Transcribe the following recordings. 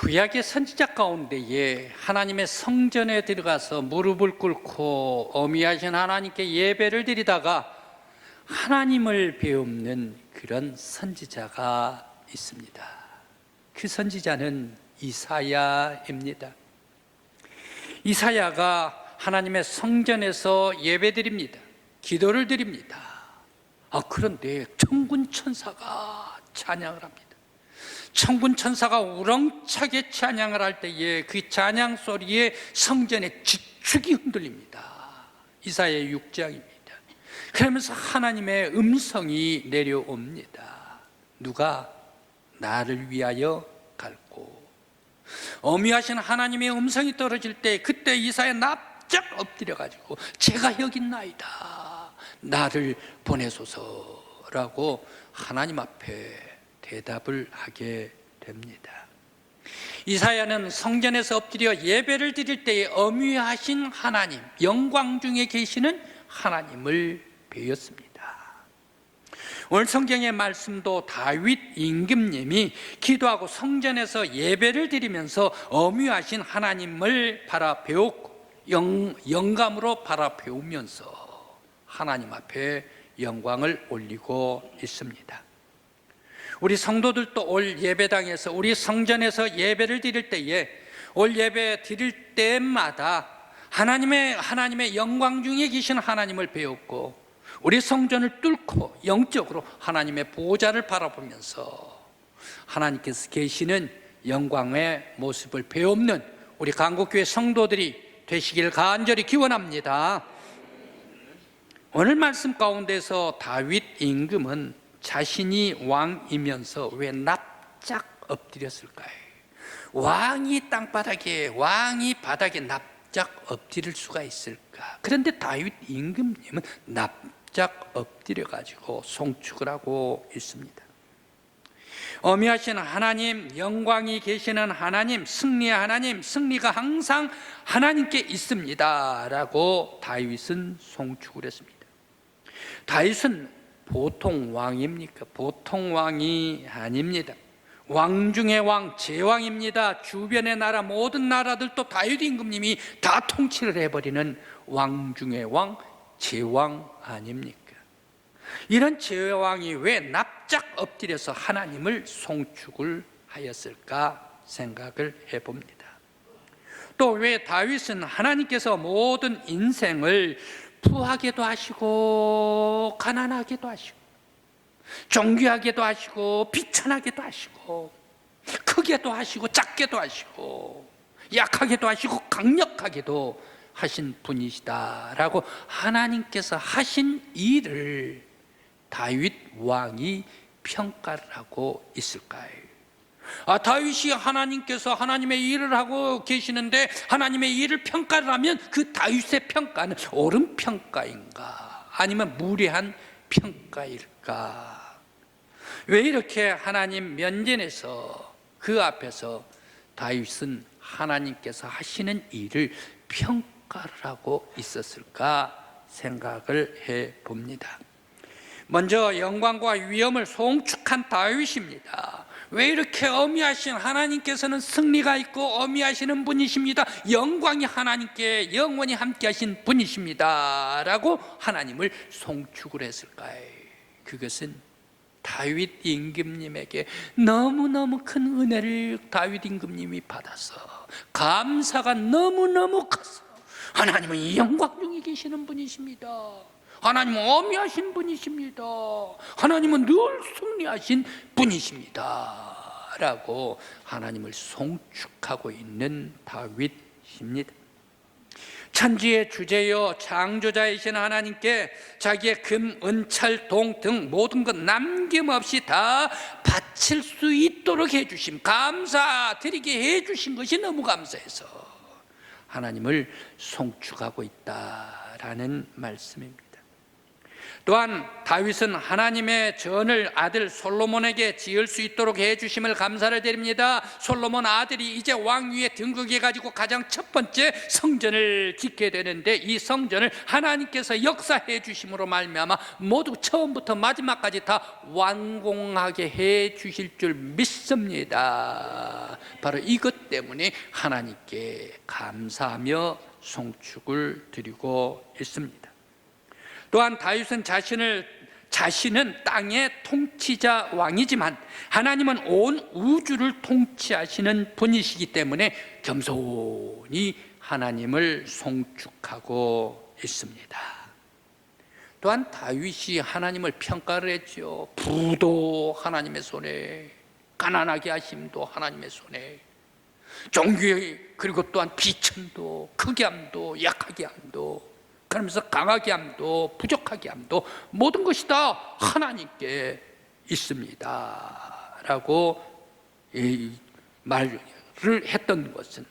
구약의 선지자 가운데에 하나님의 성전에 들어가서 무릎을 꿇고 어미하신 하나님께 예배를 드리다가 하나님을 배우는 그런 선지자가 있습니다. 그 선지자는 이사야입니다. 이사야가 하나님의 성전에서 예배드립니다. 기도를 드립니다. 그런데 천군 천사가 찬양을 합니다. 천군 천사가 우렁차게 찬양을 할 때에 그 찬양 소리에 성전의 지축이 흔들립니다. 이사야 6장입니다. 그러면서 하나님의 음성이 내려옵니다. 누가 나를 위하여 갈고. 어미하신 하나님의 음성이 떨어질 때 그때 이사야 납작 엎드려 가지고 제가 여기 있나이다, 나를 보내소서라고 하나님 앞에 대답을 하게 됩니다. 이사야는 성전에서 엎드려 예배를 드릴 때에 어미하신 하나님, 영광 중에 계시는 하나님을 배웠습니다. 오늘 성경의 말씀도 다윗 임금님이 기도하고 성전에서 예배를 드리면서 어미하신 하나님을 바라배웠고 영감으로 바라배우면서 하나님 앞에 영광을 올리고 있습니다. 우리 성도들도 올 예배당에서 우리 성전에서 예배를 드릴 때에 올 예배 드릴 때마다 하나님의 영광 중에 계신 하나님을 배웠고 우리 성전을 뚫고 영적으로 하나님의 보좌를 바라보면서 하나님께서 계시는 영광의 모습을 배우는 우리 강국교회 성도들이 되시길 간절히 기원합니다. 오늘 말씀 가운데서 다윗 임금은 자신이 왕이면서 왜 납작 엎드렸을까요? 왕이 땅바닥에, 왕이 바닥에 납작 엎드릴 수가 있을까? 그런데 다윗 임금님은 납작 엎드려 가지고 송축을 하고 있습니다. 어미하신 하나님, 영광이 계시는 하나님, 승리의 하나님, 승리가 항상 하나님께 있습니다 라고 다윗은 송축을 했습니다. 다윗은 보통 왕입니까? 보통 왕이 아닙니다. 왕 중의 왕, 제왕입니다. 주변의 나라, 모든 나라들도 다윗 임금님이 다 통치를 해버리는 왕 중의 왕, 제왕 아닙니까? 이런 제왕이 왜 납작 엎드려서 하나님을 송축을 하였을까 생각을 해봅니다. 또 왜 다윗은 하나님께서 모든 인생을 부하게도 하시고 가난하게도 하시고 존귀하게도 하시고 비천하게도 하시고 크게도 하시고 작게도 하시고 약하게도 하시고 강력하게도 하신 분이시다라고 하나님께서 하신 일을 다윗 왕이 평가를 하고 있을까요? 다윗이 하나님께서 하나님의 일을 하고 계시는데 하나님의 일을 평가를 하면 그 다윗의 평가는 옳은 평가인가 아니면 무례한 평가일까? 왜 이렇게 하나님 면전에서 그 앞에서 다윗은 하나님께서 하시는 일을 평가를 하고 있었을까 생각을 해봅니다. 먼저 영광과 위엄을 송축한 다윗입니다. 왜 이렇게 어미하신 하나님께서는 승리가 있고 어미하시는 분이십니다, 영광이 하나님께 영원히 함께 하신 분이십니다 라고 하나님을 송축을 했을까요? 그것은 다윗 임금님에게 너무너무 큰 은혜를 다윗 임금님이 받아서 감사가 너무너무 컸어. 하나님은 영광 중에 계시는 분이십니다. 하나님은 어미하신 분이십니다. 하나님은 늘 승리하신 분이십니다 라고 하나님을 송축하고 있는 다윗입니다. 천지의 주제요 창조자이신 하나님께 자기의 금, 은, 철, 동 등 모든 것 남김없이 다 바칠 수 있도록 해주심, 감사드리게 해주신 것이 너무 감사해서 하나님을 송축하고 있다라는 말씀입니다. 또한 다윗은 하나님의 전을 아들 솔로몬에게 지을 수 있도록 해주심을 감사를 드립니다. 솔로몬 아들이 이제 왕위에 등극해가지고 가장 첫 번째 성전을 짓게 되는데, 이 성전을 하나님께서 역사해 주심으로 말미암아 모두 처음부터 마지막까지 다 완공하게 해 주실 줄 믿습니다. 바로 이것 때문에 하나님께 감사하며 송축을 드리고 있습니다. 또한 다윗은 자신은 땅의 통치자 왕이지만 하나님은 온 우주를 통치하시는 분이시기 때문에 겸손히 하나님을 송축하고 있습니다. 또한 다윗이 하나님을 평가를 했죠. 부도 하나님의 손에, 가난하게 하심도 하나님의 손에, 종교, 그리고 또한 비천도, 크게 함도, 약하게 함도, 그러면서 강하게 함도, 부족하게 함도 모든 것이 다 하나님께 있습니다 라고 말을 했던 것은,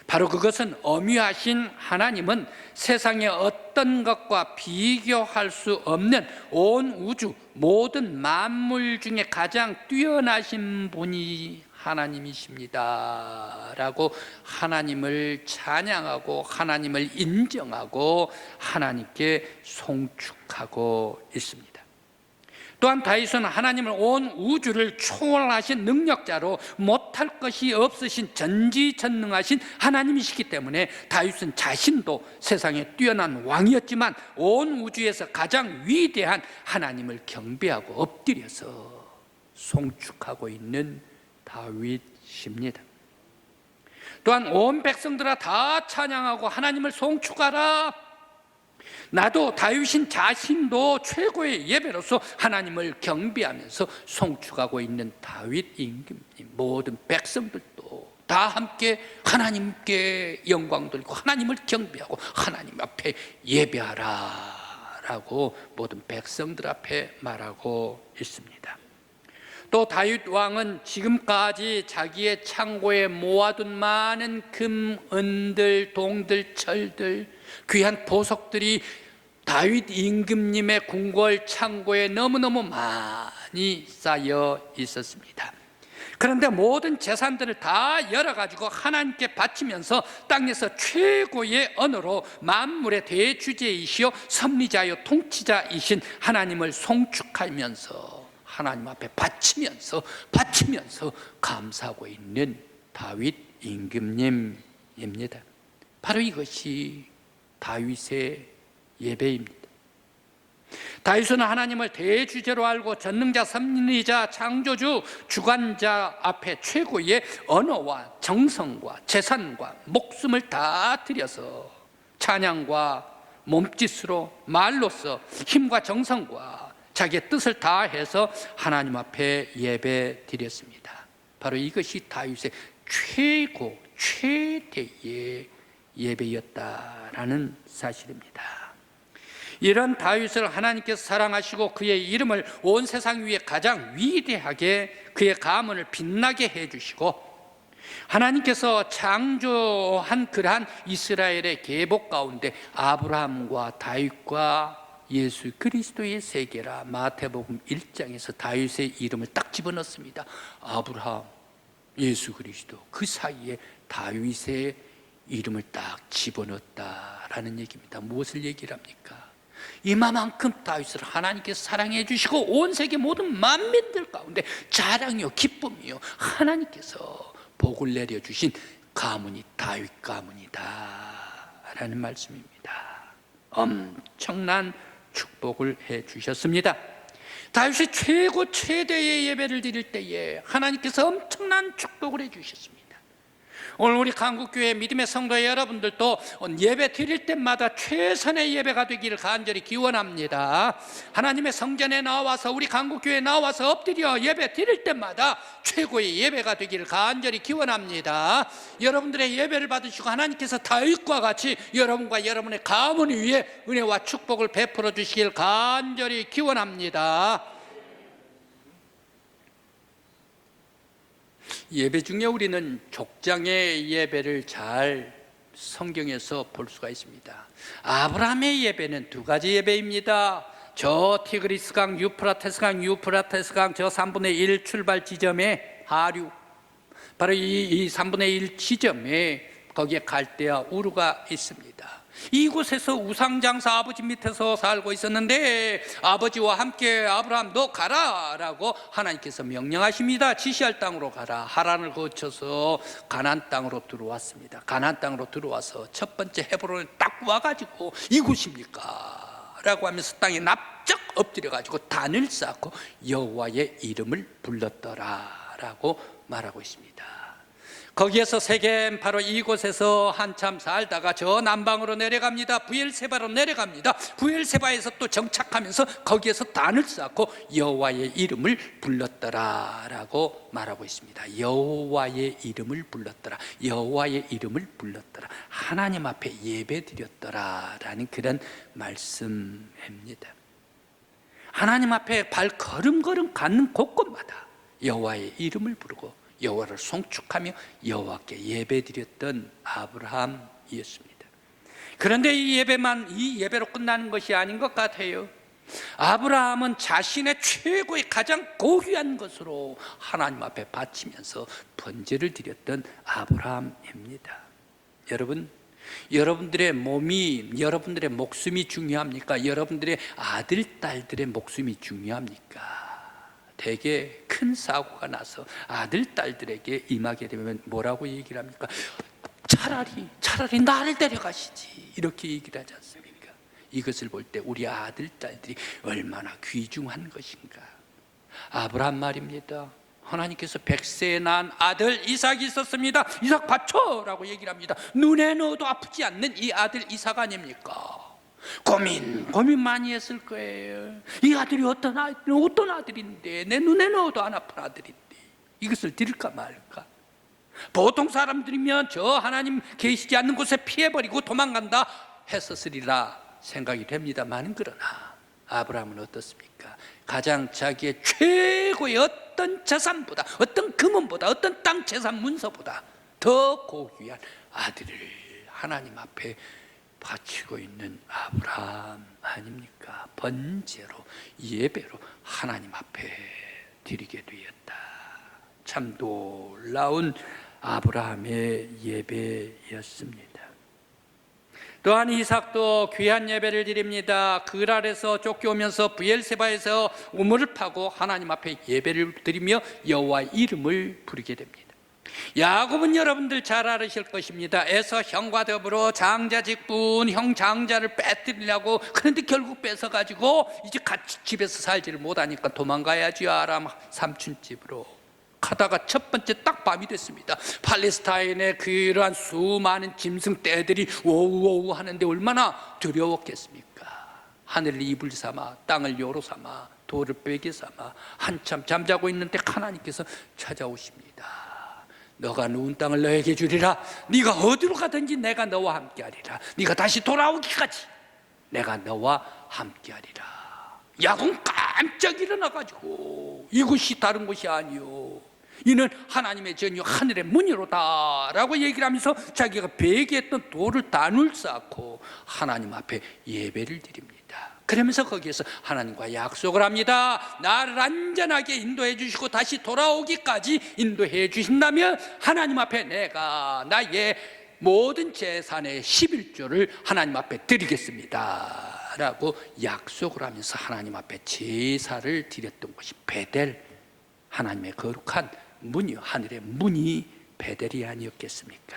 바로 그것은 엄유하신 하나님은 세상의 어떤 것과 비교할 수 없는 온 우주 모든 만물 중에 가장 뛰어나신 분이 하나님이십니다 라고 하나님을 찬양하고 하나님을 인정하고 하나님께 송축하고 있습니다. 또한 다윗은 하나님을 온 우주를 초월하신 능력자로 못할 것이 없으신 전지전능하신 하나님이시기 때문에 다윗은 자신도 세상에 뛰어난 왕이었지만 온 우주에서 가장 위대한 하나님을 경배하고 엎드려서 송축하고 있는 다윗입니다. 또한 온 백성들아 다 찬양하고 하나님을 송축하라. 나도 다윗인 자신도 최고의 예배로서 하나님을 경배하면서 송축하고 있는 다윗 임금님, 모든 백성들도 다 함께 하나님께 영광 돌리고 하나님을 경배하고 하나님 앞에 예배하라 라고 모든 백성들 앞에 말하고 있습니다. 또 다윗 왕은 지금까지 자기의 창고에 모아둔 많은 금, 은들, 동들, 철들, 귀한 보석들이 다윗 임금님의 궁궐 창고에 너무너무 많이 쌓여 있었습니다. 그런데 모든 재산들을 다 열어가지고 하나님께 바치면서 땅에서 최고의 언어로 만물의 대주제이시오 섭리자요 통치자이신 하나님을 송축하면서 하나님 앞에 바치면서 감사하고 있는 다윗 임금님입니다. 바로 이것이 다윗의 예배입니다. 다윗은 하나님을 대주제로 알고 전능자, 섭리자, 창조주, 주관자 앞에 최고의 언어와 정성과 재산과 목숨을 다 들여서 찬양과 몸짓으로, 말로써 힘과 정성과 자기의 뜻을 다해서 하나님 앞에 예배 드렸습니다. 바로 이것이 다윗의 최대의 예배였다라는 사실입니다. 이런 다윗을 하나님께서 사랑하시고 그의 이름을 온 세상 위에 가장 위대하게 그의 가문을 빛나게 해주시고 하나님께서 창조한 그러한 이스라엘의 계복 가운데 아브라함과 다윗과 예수 그리스도의 세계라 마태복음 1장에서 다윗의 이름을 딱 집어넣습니다. 아브라함, 예수 그리스도, 그 사이에 다윗의 이름을 딱 집어넣었다라는 얘기입니다. 무엇을 얘기를 합니까? 이만큼 다윗을 하나님께서 사랑해 주시고 온 세계 모든 만민들 가운데 자랑이요 기쁨이요 하나님께서 복을 내려주신 가문이 다윗 가문이다 라는 말씀입니다. 엄청난 축복을 해 주셨습니다. 다윗이 최대의 예배를 드릴 때에 하나님께서 엄청난 축복을 해 주셨습니다. 오늘 우리 강국교회 믿음의 성도 여러분들도 예배 드릴 때마다 최선의 예배가 되기를 간절히 기원합니다. 하나님의 성전에 나와서 우리 강국교회에 나와서 엎드려 예배 드릴 때마다 최고의 예배가 되기를 간절히 기원합니다. 여러분들의 예배를 받으시고 하나님께서 다윗과 같이 여러분과 여러분의 가문 위에 은혜와 축복을 베풀어 주시길 간절히 기원합니다. 예배 중에 우리는 족장의 예배를 잘 성경에서 볼 수가 있습니다. 아브라함의 예배는 두 가지 예배입니다. 저 티그리스강, 유프라테스강 저 3분의 1 출발 지점에 하류, 바로 이 3분의 1 지점에 거기에 갈대아 우르가 있습니다. 이곳에서 우상장사 아버지 밑에서 살고 있었는데 아버지와 함께 아브라함 너 가라 라고 하나님께서 명령하십니다. 지시할 땅으로 가라. 하란을 거쳐서 가나안 땅으로 들어왔습니다. 가나안 땅으로 들어와서 첫 번째 헤브론에 딱 와가지고 이곳입니까? 라고 하면서 땅에 납작 엎드려가지고 단을 쌓고 여호와의 이름을 불렀더라 라고 말하고 있습니다. 거기에서 세겜 바로 이곳에서 한참 살다가 저 남방으로 내려갑니다. 부엘세바로 내려갑니다. 부엘세바에서 또 정착하면서 거기에서 단을 쌓고 여호와의 이름을 불렀더라 라고 말하고 있습니다. 여호와의 이름을 불렀더라, 여호와의 이름을 불렀더라, 하나님 앞에 예배드렸더라 라는 그런 말씀입니다. 하나님 앞에 발걸음걸음 갖는 곳곳마다 여호와의 이름을 부르고 여호와를 송축하며 여호와께 예배드렸던 아브라함이었습니다. 그런데 이 예배로 끝나는 것이 아닌 것 같아요. 아브라함은 자신의 최고의 가장 고귀한 것으로 하나님 앞에 바치면서 번제를 드렸던 아브라함입니다. 여러분, 여러분들의 몸이, 여러분들의 목숨이 중요합니까? 여러분들의 아들, 딸들의 목숨이 중요합니까? 대개 큰 사고가 나서 아들, 딸들에게 임하게 되면 뭐라고 얘기를 합니까? 차라리 나를 데려가시지, 이렇게 얘기를 하지 않습니까? 이것을 볼 때 우리 아들, 딸들이 얼마나 귀중한 것인가. 아브라함 말입니다. 하나님께서 100세에 낳은 아들 이삭이 있었습니다. 이삭 바쳐라고 얘기를 합니다. 눈에 넣어도 아프지 않는 이 아들 이삭 아닙니까? 고민 많이 했을 거예요. 이 아들이 어떤 아들인데, 내 눈에 넣어도 안 아픈 아들인데 이것을 드릴까 말까. 보통 사람들이면 저 하나님 계시지 않는 곳에 피해버리고 도망간다 했었으리라 생각이 됩니다만, 그러나 아브라함은 어떻습니까? 가장 자기의 최고의 어떤 재산보다, 어떤 금은보다, 어떤 땅 재산 문서보다 더 고귀한 아들을 하나님 앞에 바치고 있는 아브라함 아닙니까? 번제로, 예배로 하나님 앞에 드리게 되었다. 참 놀라운 아브라함의 예배였습니다. 또한 이삭도 귀한 예배를 드립니다. 그랄에서 쫓겨오면서 부엘세바에서 우물을 파고 하나님 앞에 예배를 드리며 여호와의 이름을 부르게 됩니다. 야곱은 여러분들 잘 알으실 것입니다. 에서 형과 더불어 장자 직분, 형 장자를 빼뜨리려고, 그런데 결국 뺏어가지고 이제 같이 집에서 살지를 못하니까 도망가야지 아람 삼촌 집으로 가다가 첫 번째 딱 밤이 됐습니다. 팔레스타인의 그러한 수많은 짐승 떼들이 오우오우 하는데 얼마나 두려웠겠습니까? 하늘을 이불 삼아 땅을 요로 삼아 돌을 베개 삼아 한참 잠자고 있는데 하나님께서 찾아오십니다. 너가 누운 땅을 너에게 주리라. 네가 어디로 가든지 내가 너와 함께하리라. 네가 다시 돌아오기까지 내가 너와 함께하리라. 야곱 깜짝 일어나가지고 이곳이 다른 곳이 아니요, 이는 하나님의 전유 하늘의 문이로다 라고 얘기를 하면서 자기가 베개했던 돌을 단을 쌓고 하나님 앞에 예배를 드립니다. 그러면서 거기에서 하나님과 약속을 합니다. 나를 안전하게 인도해 주시고 다시 돌아오기까지 인도해 주신다면 하나님 앞에 내가 나의 모든 재산의 11조를 하나님 앞에 드리겠습니다 라고 약속을 하면서 하나님 앞에 제사를 드렸던 것이 베델, 하나님의 거룩한 문이, 하늘의 문이 베델이 아니었겠습니까?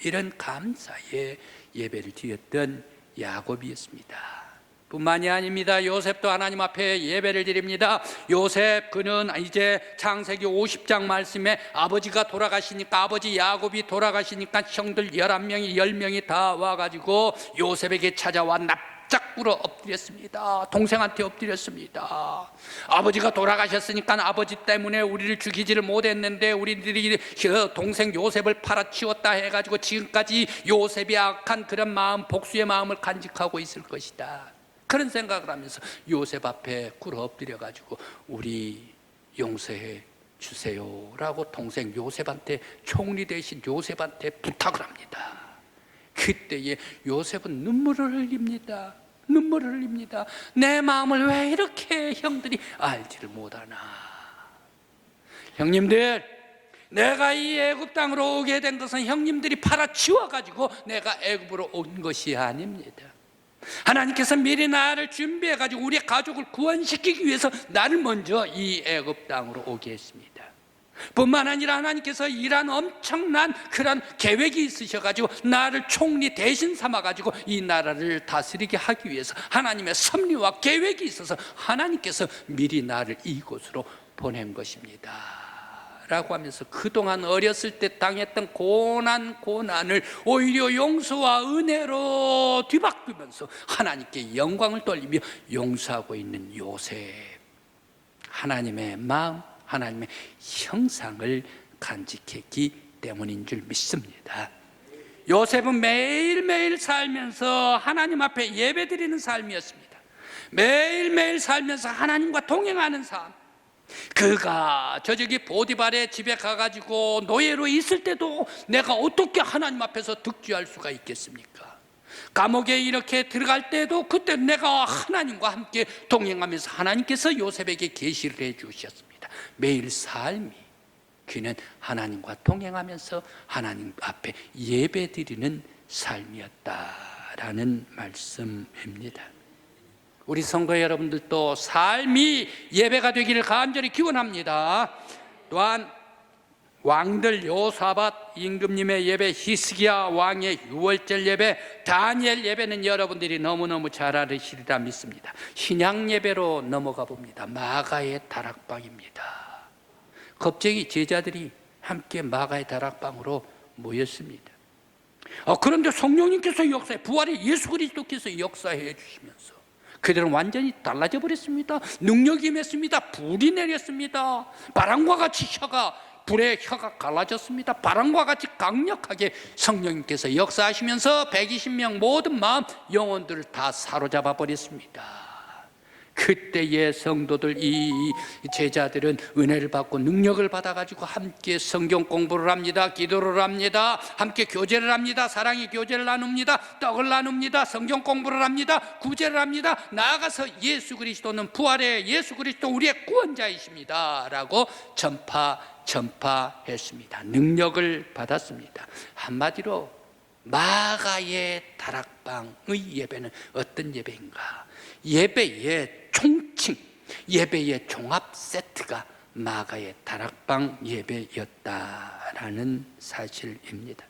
이런 감사의 예배를 드렸던 야곱이었습니다. 뿐만이 아닙니다. 요셉도 하나님 앞에 예배를 드립니다. 요셉, 그는 이제 창세기 50장 말씀에 아버지가 돌아가시니까, 아버지 야곱이 돌아가시니까 형들 11명이 10명이 다 와가지고 요셉에게 찾아와 납작 꿇어 엎드렸습니다. 동생한테 엎드렸습니다. 아버지가 돌아가셨으니까 아버지 때문에 우리를 죽이지를 못했는데 우리들이 동생 요셉을 팔아치웠다 해가지고 지금까지 요셉이 악한 그런 마음, 복수의 마음을 간직하고 있을 것이다. 그런 생각을 하면서 요셉 앞에 꿇어 엎드려가지고 우리 용서해 주세요라고 동생 요셉한테, 총리 대신 요셉한테 부탁을 합니다. 그때에 요셉은 눈물을 흘립니다. 눈물을 흘립니다. 내 마음을 왜 이렇게 형들이 알지를 못하나. 형님들, 내가 이 애굽 땅으로 오게 된 것은 형님들이 팔아치워 가지고 내가 애굽으로 온 것이 아닙니다. 하나님께서 미리 나를 준비해 가지고 우리 가족을 구원시키기 위해서 나를 먼저 이 애굽 땅으로 오게 했습니다. 뿐만 아니라 하나님께서 이란 엄청난 그런 계획이 있으셔 가지고 나를 총리 대신 삼아 가지고 이 나라를 다스리게 하기 위해서 하나님의 섭리와 계획이 있어서 하나님께서 미리 나를 이곳으로 보낸 것입니다 라고 하면서 그동안 어렸을 때 당했던 고난을 오히려 용서와 은혜로 뒤바꾸면서 하나님께 영광을 돌리며 용서하고 있는 요셉, 하나님의 마음, 하나님의 형상을 간직했기 때문인 줄 믿습니다. 요셉은 매일매일 살면서 하나님 앞에 예배드리는 삶이었습니다. 매일매일 살면서 하나님과 동행하는 삶. 그가 저기 보디발의 집에 가가지고 노예로 있을 때도 내가 어떻게 하나님 앞에서 득주할 수가 있겠습니까? 감옥에 이렇게 들어갈 때도 그때 내가 하나님과 함께 동행하면서 하나님께서 요셉에게 계시를 해 주셨습니다. 매일 삶이 그는 하나님과 동행하면서 하나님 앞에 예배드리는 삶이었다라는 말씀입니다. 우리 성도 여러분들도 삶이 예배가 되기를 간절히 기원합니다. 또한 왕들 요사밧 임금님의 예배, 히스기야 왕의 유월절 예배, 다니엘 예배는 여러분들이 너무너무 잘 알으시리라 믿습니다. 신약 예배로 넘어가 봅니다. 마가의 다락방입니다. 갑자기 제자들이 함께 마가의 다락방으로 모였습니다. 그런데 성령님께서 역사해, 부활의 예수 그리스도께서 역사해 주시면서 그들은 완전히 달라져 버렸습니다. 능력이 임했습니다. 불이 내렸습니다. 바람과 같이 불의 혀가 갈라졌습니다. 바람과 같이 강력하게 성령님께서 역사하시면서 120명 모든 마음, 영혼들을 다 사로잡아 버렸습니다. 그때의 성도들, 이 제자들은 은혜를 받고 능력을 받아가지고 함께 성경 공부를 합니다. 기도를 합니다. 함께 교제를 합니다. 사랑의 교제를 나눕니다. 떡을 나눕니다. 성경 공부를 합니다. 구제를 합니다. 나아가서 예수 그리스도는 부활의 예수 그리스도 우리의 구원자이십니다 라고 전파했습니다. 능력을 받았습니다. 한마디로 마가의 다락방의 예배는 어떤 예배인가? 예배의 총칭, 예배의 종합 세트가 마가의 다락방 예배였다라는 사실입니다.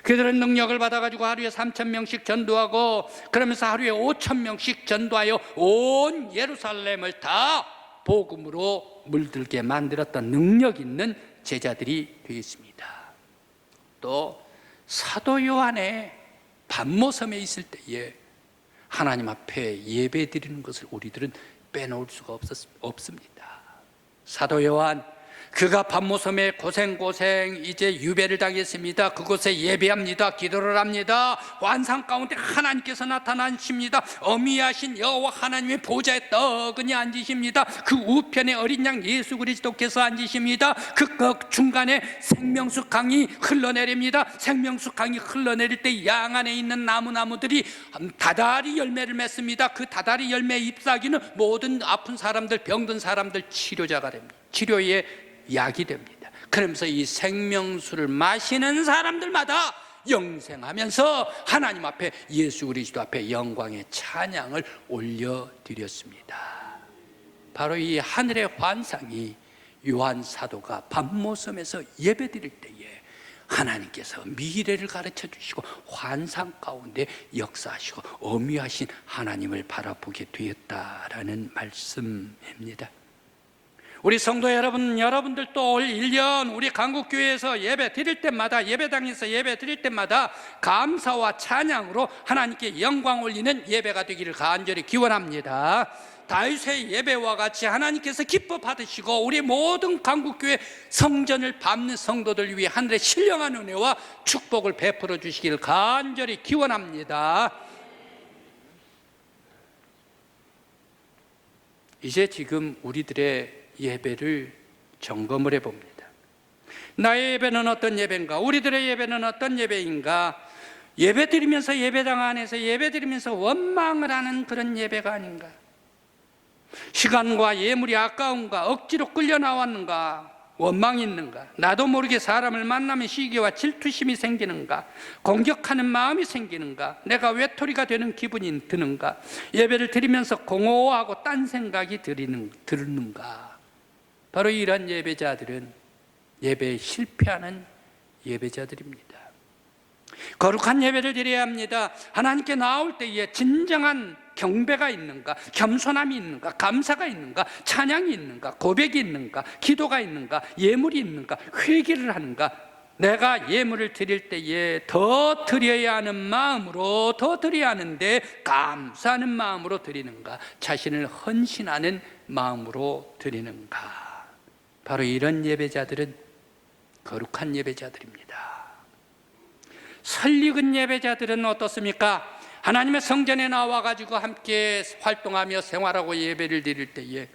그들은 능력을 받아가지고 하루에 3,000명씩 전도하고 그러면서 하루에 5,000명씩 전도하여 온 예루살렘을 다 복음으로 물들게 만들었던 능력 있는 제자들이 되었습니다. 또 사도 요한의 반모섬에 있을 때에 하나님 앞에 예배 드리는 것을 우리들은 빼놓을 수가 없습니다. 사도 요한, 그가 반모섬에 고생 이제 유배를 당했습니다. 그곳에 예배합니다. 기도를 합니다. 환상 가운데 하나님께서 나타나십니다. 어미하신 여호와 하나님의 보좌에 떡은이 앉으십니다. 그 우편에 어린 양 예수 그리스도께서 앉으십니다. 그 중간에 생명수 강이 흘러내립니다. 생명수 강이 흘러내릴 때 양 안에 있는 나무들이 다다리 열매를 맺습니다. 그 다다리 열매 잎사귀는 모든 아픈 사람들, 병든 사람들 치료자가 됩니다. 치료의 약이 됩니다. 그러면서 이 생명수를 마시는 사람들마다 영생하면서 하나님 앞에, 예수 그리스도 앞에 영광의 찬양을 올려드렸습니다. 바로 이 하늘의 환상이 요한 사도가 반모섬에서 예배드릴 때에 하나님께서 미래를 가르쳐 주시고 환상 가운데 역사하시고 어미하신 하나님을 바라보게 되었다라는 말씀입니다. 우리 성도 여러분, 여러분들도 올 1년 우리 강국교회에서 예배 드릴 때마다, 예배당에서 예배 드릴 때마다 감사와 찬양으로 하나님께 영광 올리는 예배가 되기를 간절히 기원합니다. 다윗의 예배와 같이 하나님께서 기뻐 받으시고 우리 모든 강국교회 성전을 밟는 성도들 위해 하늘의 신령한 은혜와 축복을 베풀어 주시기를 간절히 기원합니다. 이제 지금 우리들의 예배를 점검을 해봅니다. 나의 예배는 어떤 예배인가? 우리들의 예배는 어떤 예배인가? 예배드리면서 예배당 안에서 예배드리면서 원망을 하는 그런 예배가 아닌가? 시간과 예물이 아까운가? 억지로 끌려 나왔는가? 원망이 있는가? 나도 모르게 사람을 만나면 시기와 질투심이 생기는가? 공격하는 마음이 생기는가? 내가 외톨이가 되는 기분이 드는가? 예배를 드리면서 공허하고 딴 생각이 드는가? 바로 이런 예배자들은 예배에 실패하는 예배자들입니다. 거룩한 예배를 드려야 합니다. 하나님께 나올 때에 진정한 경배가 있는가? 겸손함이 있는가? 감사가 있는가? 찬양이 있는가? 고백이 있는가? 기도가 있는가? 예물이 있는가? 회개를 하는가? 내가 예물을 드릴 때에 더 드려야 하는 마음으로, 더 드려야 하는데 감사하는 마음으로 드리는가? 자신을 헌신하는 마음으로 드리는가? 바로 이런 예배자들은 거룩한 예배자들입니다. 설익은 예배자들은 어떻습니까? 하나님의 성전에 나와가지고 함께 활동하며 생활하고 예배를 드릴 때에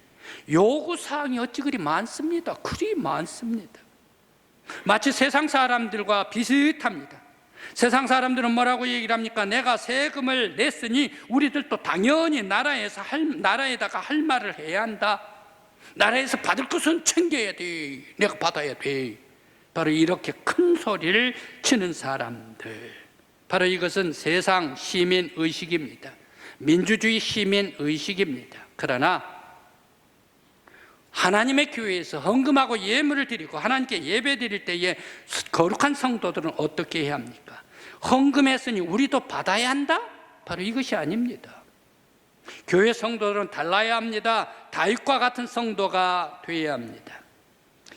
요구사항이 어찌 그리 많습니다. 그리 많습니다. 마치 세상 사람들과 비슷합니다. 세상 사람들은 뭐라고 얘기를 합니까? 내가 세금을 냈으니 우리들도 당연히 나라에다가 할 말을 해야 한다. 나라에서 받을 것은 챙겨야 돼. 내가 받아야 돼. 바로 이렇게 큰 소리를 치는 사람들, 바로 이것은 세상 시민 의식입니다. 민주주의 시민 의식입니다. 그러나 하나님의 교회에서 헌금하고 예물을 드리고 하나님께 예배 드릴 때에 거룩한 성도들은 어떻게 해야 합니까? 헌금했으니 우리도 받아야 한다? 바로 이것이 아닙니다. 교회 성도들은 달라야 합니다. 다윗과 같은 성도가 되어야 합니다.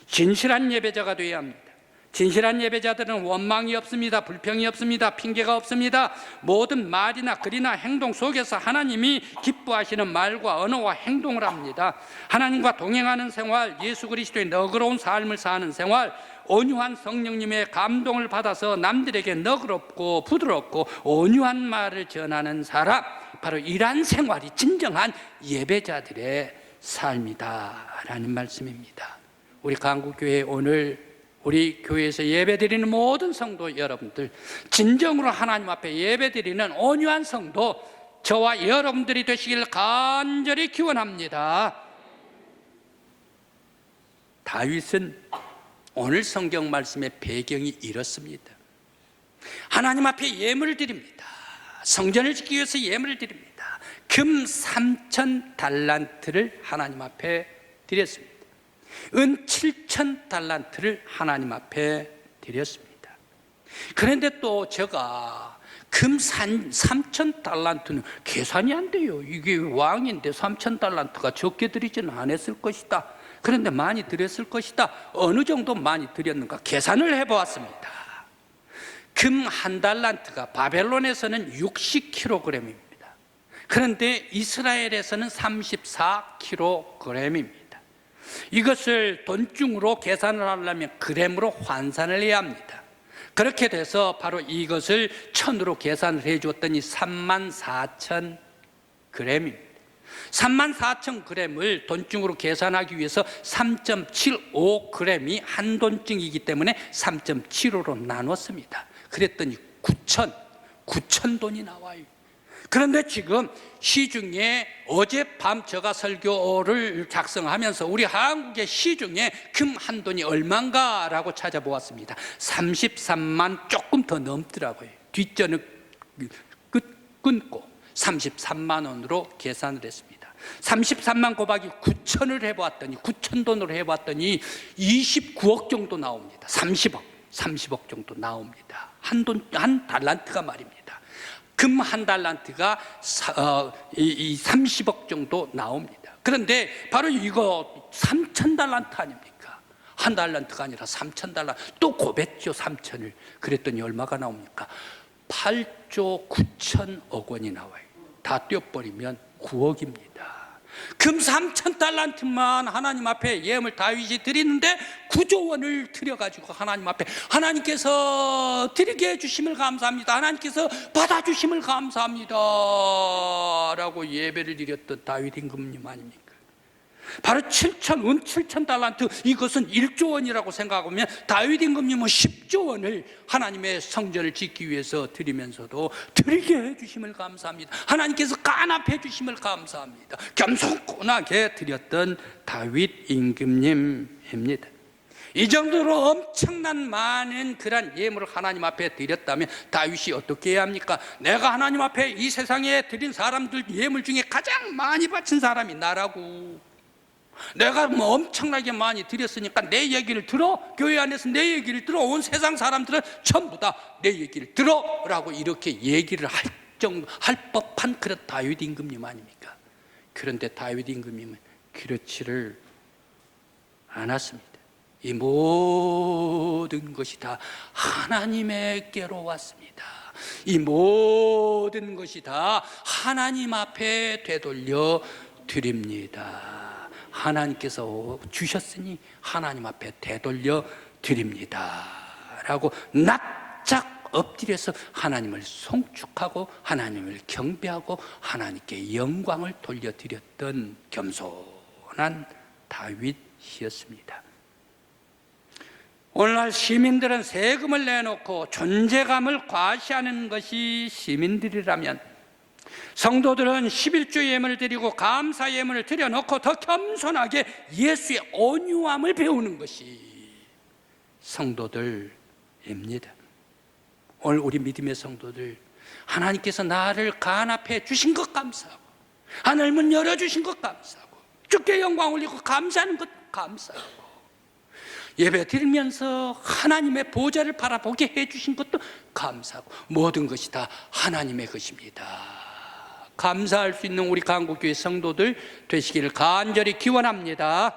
진실한 예배자가 되어야 합니다. 진실한 예배자들은 원망이 없습니다. 불평이 없습니다. 핑계가 없습니다. 모든 말이나 글이나 행동 속에서 하나님이 기뻐하시는 말과 언어와 행동을 합니다. 하나님과 동행하는 생활, 예수 그리스도의 너그러운 삶을 사는 생활, 온유한 성령님의 감동을 받아서 남들에게 너그럽고 부드럽고 온유한 말을 전하는 사람, 바로 이러한 생활이 진정한 예배자들의 삶이다라는 말씀입니다. 우리 강구교회 오늘 우리 교회에서 예배드리는 모든 성도 여러분들, 진정으로 하나님 앞에 예배드리는 온유한 성도 저와 여러분들이 되시길 간절히 기원합니다. 다윗은 오늘 성경 말씀의 배경이 이렇습니다. 하나님 앞에 예물을 드립니다. 성전을 짓기 위해서 예물을 드립니다. 금 3,000달란트를 하나님 앞에 드렸습니다. 은 7,000달란트를 하나님 앞에 드렸습니다. 그런데 또 제가 금 3,000달란트는 계산이 안 돼요. 이게 왕인데 3,000달란트가 적게 드리지는 않았을 것이다. 그런데 많이 드렸을 것이다. 어느 정도 많이 드렸는가 계산을 해보았습니다. 금 1달란트가 바벨론에서는 60kg입니다. 그런데 이스라엘에서는 34kg입니다. 이것을 돈중으로 계산을 하려면 그램으로 환산을 해야 합니다. 그렇게 돼서 바로 이것을 천으로 계산을 해주었더니 34,000g입니다. 34,000g을 돈중으로 계산하기 위해서 3.75g이 한 돈증이기 때문에 3.75로 나눴습니다. 그랬더니 9,000돈이 나와요. 그런데 지금 시중에 어젯밤 제가 설교를 작성하면서 우리 한국의 시중에 금 한 돈이 얼마인가 라고 찾아보았습니다. 33만 조금 더 넘더라고요. 뒷전을 끊고 33만 원으로 계산을 했습니다. 33만 곱하기 9천을 해보았더니 9천 돈으로 해봤더니 29억 정도 나옵니다. 30억 정도 나옵니다. 한 달란트가 말입니다. 금 1달란트가 30억 정도 나옵니다. 그런데 바로 이거 3,000달란트 아닙니까? 1달란트가 아니라 3,000달란트. 또 곱했죠, 3,000을. 그랬더니 얼마가 나옵니까? 8조 9천억 원이 나와요. 다 떼어버리면 9억입니다. 금 3,000달란트만 하나님 앞에 예물 다윗이 드리는데 9조 원을 드려가지고 하나님 앞에 하나님께서 드리게 해주심을 감사합니다. 하나님께서 받아주심을 감사합니다 라고 예배를 드렸던 다윗 임금님 아닙니까? 바로 은 7천 달란트, 이것은 1조 원이라고 생각하면 다윗 임금님은 10조 원을 하나님의 성전을 짓기 위해서 드리면서도 드리게 해주심을 감사합니다. 하나님께서 간합해 주심을 감사합니다. 겸손하게 드렸던 다윗 임금님입니다. 이 정도로 엄청난 많은 그런 예물을 하나님 앞에 드렸다면 다윗이 어떻게 해야 합니까? 내가 하나님 앞에 이 세상에 드린 사람들 예물 중에 가장 많이 바친 사람이 나라고, 내가 뭐 엄청나게 많이 드렸으니까 내 얘기를 들어, 교회 안에서 내 얘기를 들어, 온 세상 사람들은 전부 다 내 얘기를 들어 라고 이렇게 얘기를 할 법한 그런 다윗 임금님 아닙니까? 그런데 다윗 임금님은 그렇지를 않았습니다. 이 모든 것이 다 하나님에게로 왔습니다. 이 모든 것이 다 하나님 앞에 되돌려 드립니다. 하나님께서 주셨으니 하나님 앞에 되돌려 드립니다 라고 납작 엎드려서 하나님을 송축하고 하나님을 경배하고 하나님께 영광을 돌려드렸던 겸손한 다윗이었습니다. 오늘날 시민들은 세금을 내놓고 존재감을 과시하는 것이 시민들이라면, 성도들은 11조 예물을 드리고 감사 예물을 드려놓고 더 겸손하게 예수의 온유함을 배우는 것이 성도들입니다. 오늘 우리 믿음의 성도들, 하나님께서 나를 간합해 주신 것 감사하고, 하늘 문 열어주신 것 감사하고, 주께 영광 올리고 감사하는 것 감사하고, 예배 드리면서 하나님의 보좌를 바라보게 해주신 것도 감사하고, 모든 것이 다 하나님의 것입니다. 감사할 수 있는 우리 강국교회 성도들 되시기를 간절히 기원합니다.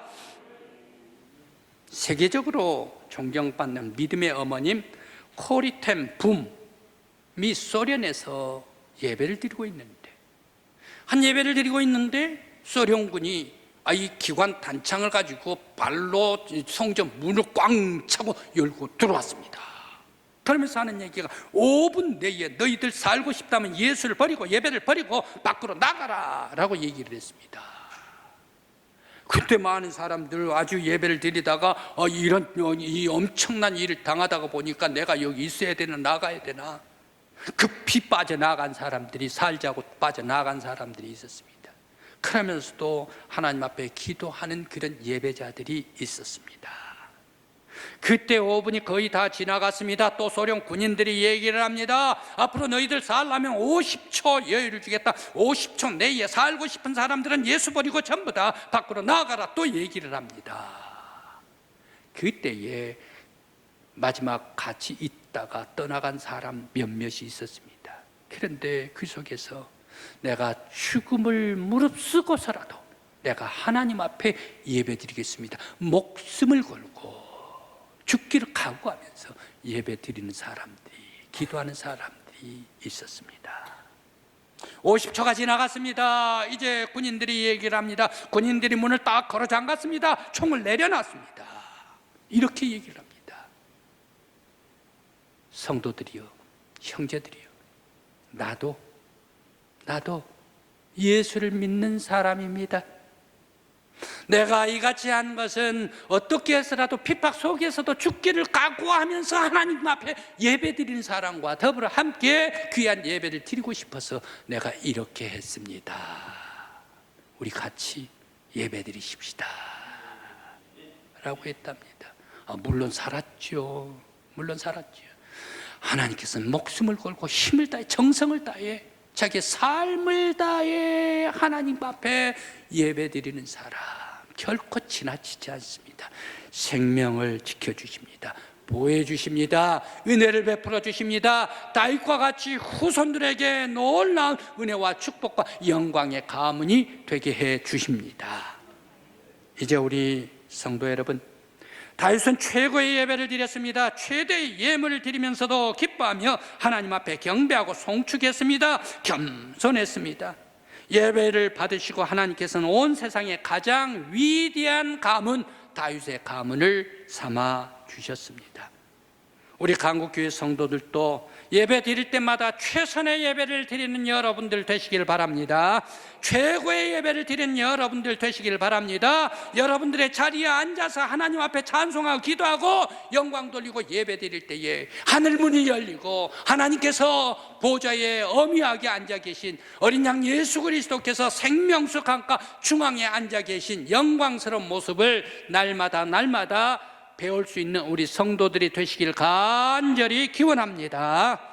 세계적으로 존경받는 믿음의 어머님 코리템 붐이 소련에서 예배를 드리고 있는데, 한 예배를 드리고 있는데 소련군이 이 기관 단창을 가지고 발로 성전 문을 꽝 차고 열고 들어왔습니다. 그러면서 하는 얘기가 5분 내에 너희들 살고 싶다면 예수를 버리고 예배를 버리고 밖으로 나가라 라고 얘기를 했습니다. 그때 많은 사람들 아주 예배를 드리다가 이 엄청난 일을 당하다가 보니까 내가 여기 있어야 되나 나가야 되나 급히 빠져나간 사람들이, 살자고 빠져나간 사람들이 있었습니다. 그러면서도 하나님 앞에 기도하는 그런 예배자들이 있었습니다. 그때 5분이 거의 다 지나갔습니다. 또 소련 군인들이 얘기를 합니다. 앞으로 너희들 살려면 50초 여유를 주겠다. 50초 내에 살고 싶은 사람들은 예수 버리고 전부 다 밖으로 나가라. 또 얘기를 합니다. 그때에 마지막 같이 있다가 떠나간 사람 몇몇이 있었습니다. 그런데 그 속에서 내가 죽음을 무릅쓰고서라도 내가 하나님 앞에 예배드리겠습니다, 목숨을 걸고 죽기를 각오하면서 예배드리는 사람들이, 기도하는 사람들이 있었습니다. 50초가 지나갔습니다. 이제 군인들이 얘기를 합니다. 군인들이 문을 딱 걸어 잠갔습니다. 총을 내려놨습니다. 이렇게 얘기를 합니다. 성도들이요, 형제들이요, 나도 예수를 믿는 사람입니다. 내가 이같이 한 것은 어떻게 해서라도 핍박 속에서도 죽기를 각오하면서 하나님 앞에 예배드리는 사람과 더불어 함께 귀한 예배를 드리고 싶어서 내가 이렇게 했습니다. 우리 같이 예배드리십시다 라고 했답니다. 물론 살았죠. 하나님께서는 목숨을 걸고 힘을 다해, 정성을 다해, 자기 삶을 다해 하나님 앞에 예배드리는 사람 결코 지나치지 않습니다. 생명을 지켜주십니다. 보호해주십니다. 은혜를 베풀어 주십니다. 다윗과 같이 후손들에게 놀라운 은혜와 축복과 영광의 가문이 되게 해 주십니다. 이제 우리 성도 여러분, 다윗은 최고의 예배를 드렸습니다. 최대의 예물을 드리면서도 기뻐하며 하나님 앞에 경배하고 송축했습니다. 겸손했습니다. 예배를 받으시고 하나님께서는 온 세상의 가장 위대한 가문, 다윗의 가문을 삼아 주셨습니다. 우리 강국교회 성도들도 예배 드릴 때마다 최선의 예배를 드리는 여러분들 되시길 바랍니다. 최고의 예배를 드리는 여러분들 되시길 바랍니다. 여러분들의 자리에 앉아서 하나님 앞에 찬송하고 기도하고 영광 돌리고 예배 드릴 때에 하늘 문이 열리고 하나님께서 보좌에 엄위하게 앉아 계신 어린 양 예수 그리스도께서 생명수 강가 중앙에 앉아 계신 영광스러운 모습을 날마다 배울 수 있는 우리 성도들이 되시길 간절히 기원합니다.